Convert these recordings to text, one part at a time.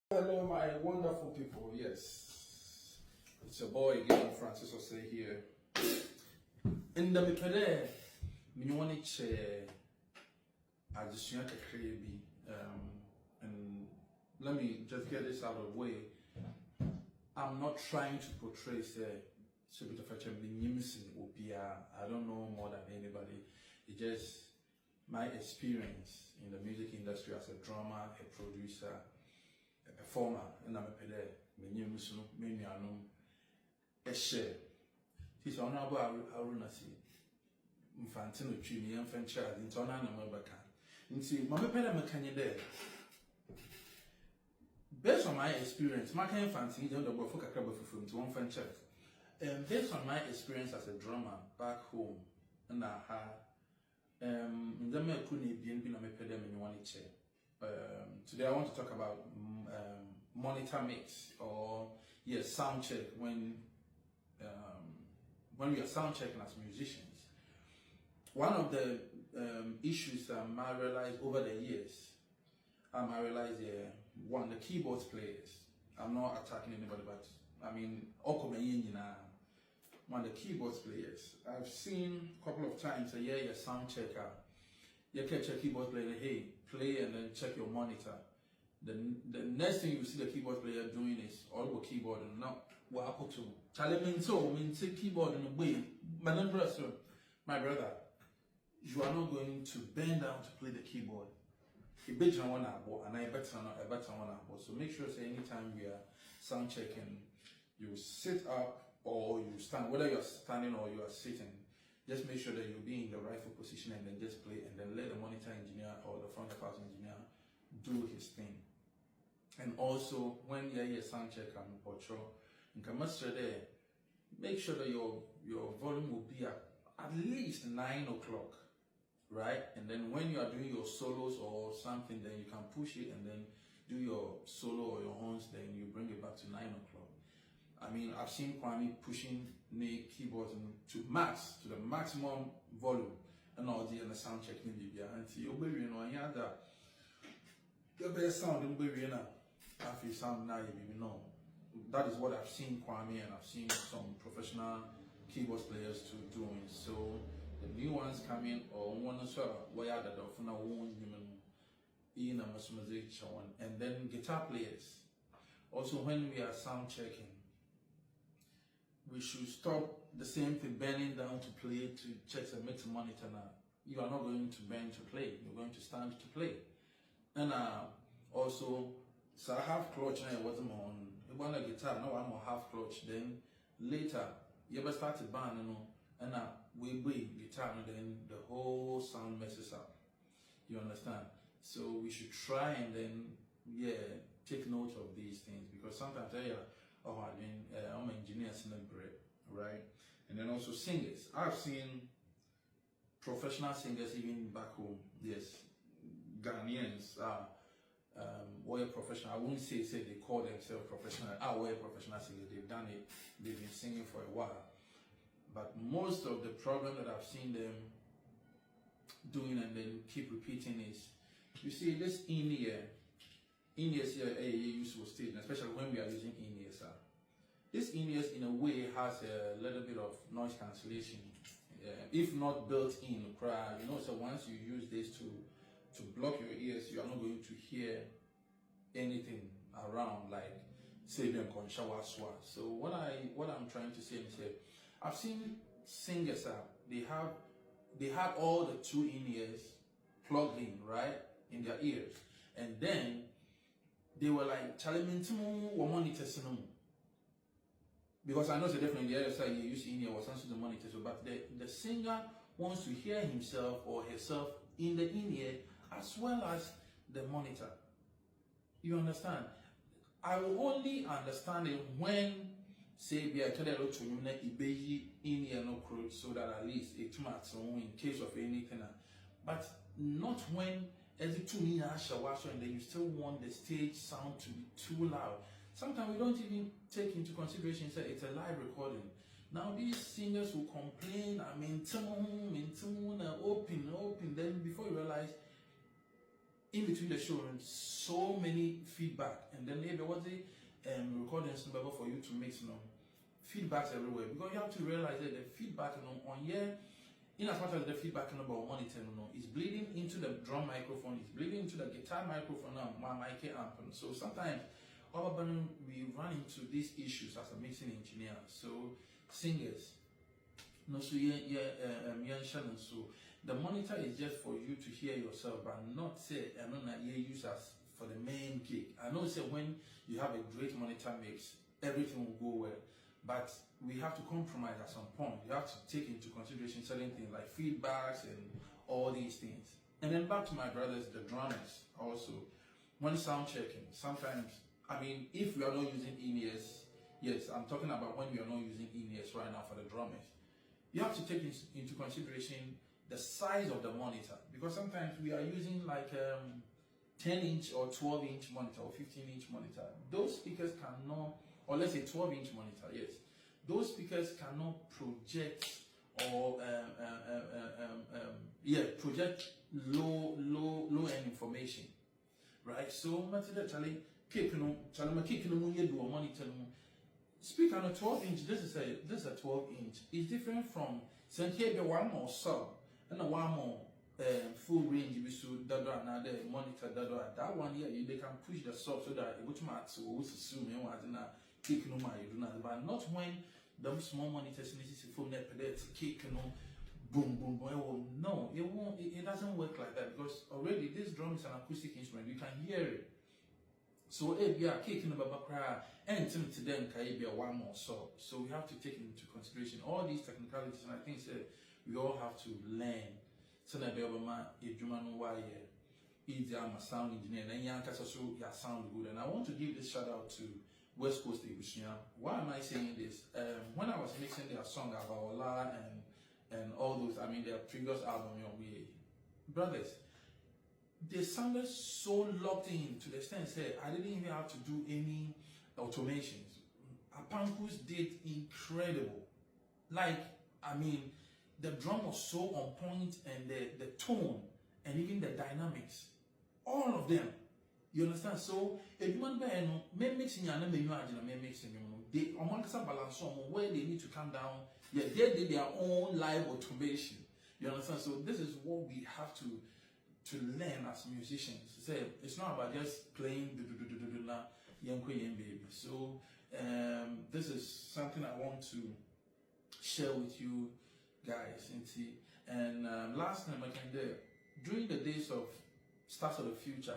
Hello, my wonderful people. Yes, it's your boy again, Francis Osei here. In the middle, me want to I just want to create and let me just get this out of the way. I'm not trying to portray say bit of a I don't know more than anybody. It's just my experience in the music industry as a drummer, a producer, a performer, and I'm a pede, many a share. He's honorable Arunasi, Infantino Chini, and Frenchard, in Tona and Mobaka. And see, Mamma Peda Macanya there. Based on my experience, my kind of fancy don't go for Kakaba from to one Frenchard. And based on my experience as a drummer back home, and I had today I want to talk about monitor mix or sound check when we are sound checking as musicians. One of the issues I realized over the years, I realized one, the keyboard players. I'm not attacking anybody, but I mean one of the keyboard players. I've seen a couple of times your sound checker. You catch a keyboard player, hey, play and then check your monitor. The next thing you see the keyboard player doing is all about keyboard and now what happened to keyboard in a way. My brother, you are not going to bend down to play the keyboard. A better one and I better one. So make sure anytime we are sound checking, you sit up or you stand, whether you are standing or you are sitting. Just make sure that you'll be in the rightful position and then just play and then let the monitor engineer or the front of house engineer do his thing. And also when you're here sound check and portro, you can master there, make sure that your volume will be at least 9 o'clock, right? And then when you are doing your solos or something, then you can push it and then do your solo or your horns, then you bring it back to 9 o'clock. I mean, I've seen Kwame pushing the keyboards to the maximum volume, and all the sound check in Libya. And see, you know, the best sound in Libya. I feel sound now, you know. That is what I've seen Kwame, and I've seen some professional keyboard players to doing. So the new ones coming, or one as well, where the dolphin in a mesmerizing one, and then guitar players. Also, when we are sound checking, we should stop the same thing, bending down to play to check and mix a monitor now. You are not going to bend to play, you're going to stand to play. And also, so I have clutch and I wasn't on a guitar, now I'm on half clutch. Then later, you ever start to band, you know, and we break guitar and then the whole sound messes up. You understand? So we should try and then, take note of these things because sometimes I'm an engineer in the break, right? And then also singers. I've seen professional singers even back home. Yes, Ghanaians are professional. I wouldn't say they call themselves professional. Professional singers. They've done it. They've been singing for a while. But most of the problem that I've seen them doing and then keep repeating is, you see this in-ears here, useful stage, especially when we are using in-ears. This in-ears in a way has a little bit of noise cancellation, if not built in. So once you use this to block your ears, you are not going to hear anything around like Sabian Konshawa Swa. So what I'm trying to say is I've seen singers they had all the two in-ears plugged in, right, in their ears, and then they were like, because I know so definitely the other side you use in-ear was also the monitor, but the singer wants to hear himself or herself in the in-ear as well as the monitor. You understand? I will only understand it when say be a tell to in-ear no crew so that at least it matters in case of anything, but not when as it to me and then you still want the stage sound to be too loud. Sometimes we don't even take into consideration that it's a live recording. Now these singers will complain, open, then before you realize in between the show, so many feedback, and then maybe what's the recordings for you to mix, feedbacks everywhere, because you have to realize that the feedback, on here, in as much as the feedback about monitor, is bleeding into the drum microphone, it's bleeding into the guitar microphone, my mic amp. So sometimes we run into these issues as a mixing engineer. So singers, so the monitor is just for you to hear yourself, but not say use as for the main gig. I know say when you have a great monitor mix, everything will go well, but we have to compromise at some point. You have to take into consideration certain things like feedbacks and all these things. And then back to my brothers, the drummers also. When sound checking, sometimes, if we are not using in-ears, yes, I'm talking about when we are not using in-ears right now for the drummers. You have to take into consideration the size of the monitor, because sometimes we are using like 10-inch or 12-inch monitor or 15-inch monitor. Those speakers cannot, or let's say 12-inch monitor, yes. Those speakers cannot project or project low-end information, right? So, Charlie, speaker on a 12-inch. This is a 12-inch. It's different from here one more sub and one more full range. We should another monitor that one here. They can push the sub so that which marks will assume you want to kick no my you do not, but not when them small monitors necessary for net kick boom boom boom. No, it won't. It doesn't work like that, because already this drum is an acoustic instrument. You can hear it. So if you are kicking the babakra and to them can be a one more so we have to take into consideration all these technicalities, and I think we all have to learn. So that if you know why I'm a sound engineer and you sound good, and I want to give this shout out to West Coast Ebushia. Why am I saying this? When I was mixing their song about Ola and all those, their previous album, brothers, they sounded so locked in to the extent I didn't even have to do any automations. Apankus did incredible. Like, the drum was so on point, and the tone and even the dynamics, all of them. You understand? So if you want to mixing and mixing, they balance on where they need to come down. Yeah, they did their own live automation. You understand? So this is what we have to learn as musicians. It's not about just playing baby. So this is something I want to share with you guys. And last time during the days of Stars of the Future,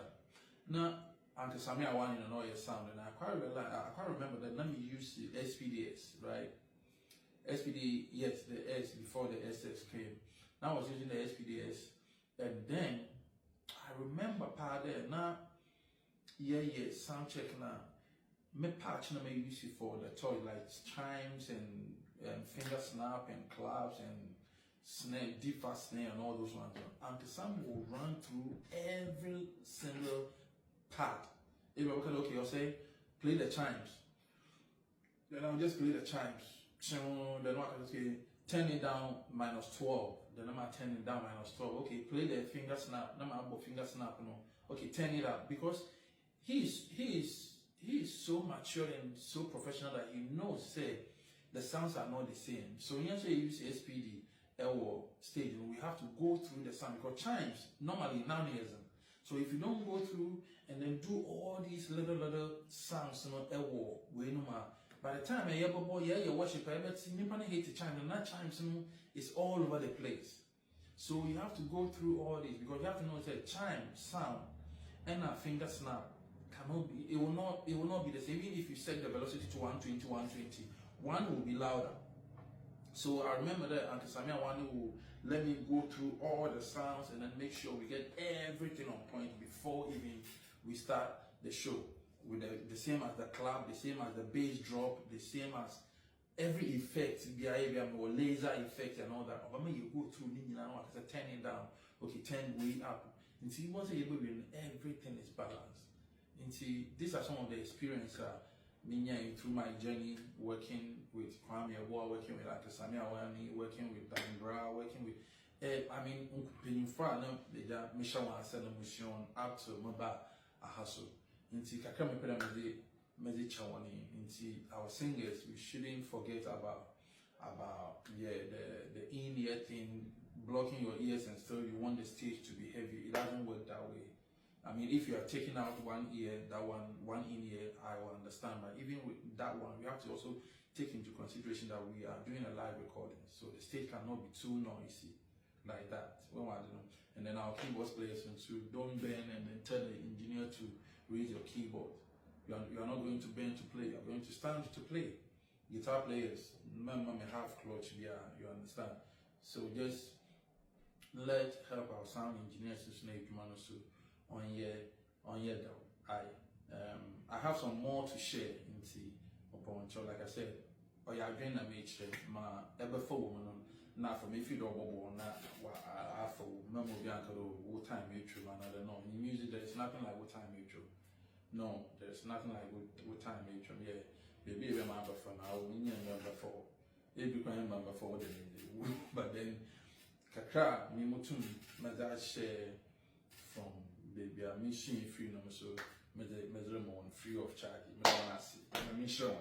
now Uncle Sammy I want to know your sound, and I quite remember that let me use the SPDS, right? SPD, yes, the S before the SX came. Now I was using the SPDS, and then I remember part there now. Sound check now. Me patch na me use it for the toy like chimes and finger snap and claps and snare, deep fast snare and all those ones. And Sam will run through every single part. If you okay, you'll say play the chimes. Then I'll just play the chimes. Then I can say turn it down -12. Then I'm turning it down -12. Okay, play the finger snap. Then I'm finger snap. Okay, turn it up, because he is so mature and so professional that he knows the sounds are not the same. So when you use SPD or stage, we have to go through the sound, because chimes normally non-ears. So if you don't go through and then do all these little sounds, by the time you worship, you hate the chime, and that chimes is all over the place. So you have to go through all this, because you have to know that chime sound and a finger snap cannot be. It will not be the same. Even if you set the velocity to 120, 120, one will be louder. So I remember that Uncle Samia Wani will let me go through all the sounds and then make sure we get everything on point before even we start the show. With the same as the clap, the same as the bass drop, the same as every effect, or laser effect and all that. But when you go through, turn it down, okay, turn way up. And see, once you're able to, everything is balanced. And see, these are some of the experiences through my journey working with Kwame Awa, working with Uncle Samia Wani, working with Dan Bra, working with I mean, in front of the mission was send a mission up to Maba a hustle. Into Kakame Medi Chawani, into our singers, we shouldn't forget about the in-ear thing, blocking your ears and still you want the stage to be heavy. It doesn't work that way. I mean, if you are taking out one ear, that one in-ear, I will understand. But even with that one, we have to also take into consideration that we are doing a live recording. So the stage cannot be too noisy like that. And then our keyboard players to don't bend and then tell the engineer to raise your keyboard. You are not going to bend to play, you are going to stand to play. Guitar players, remember may have clutch, yeah, you understand. So just help our sound engineers to snake also on your down. I have some more to share in the upon show, like I said. Or you are doing a major ma ever for woman not from if you don't want that I for memo bianca what time mutual man. I don't know. In music there's nothing like what time mutual. No, there's nothing like what time mutual. Yeah. Baby remember for now, we remember for it became member for the but then Kakra me mutum mother share from baby a machine free no so me the free of charge. Me wanna see. I'm sure.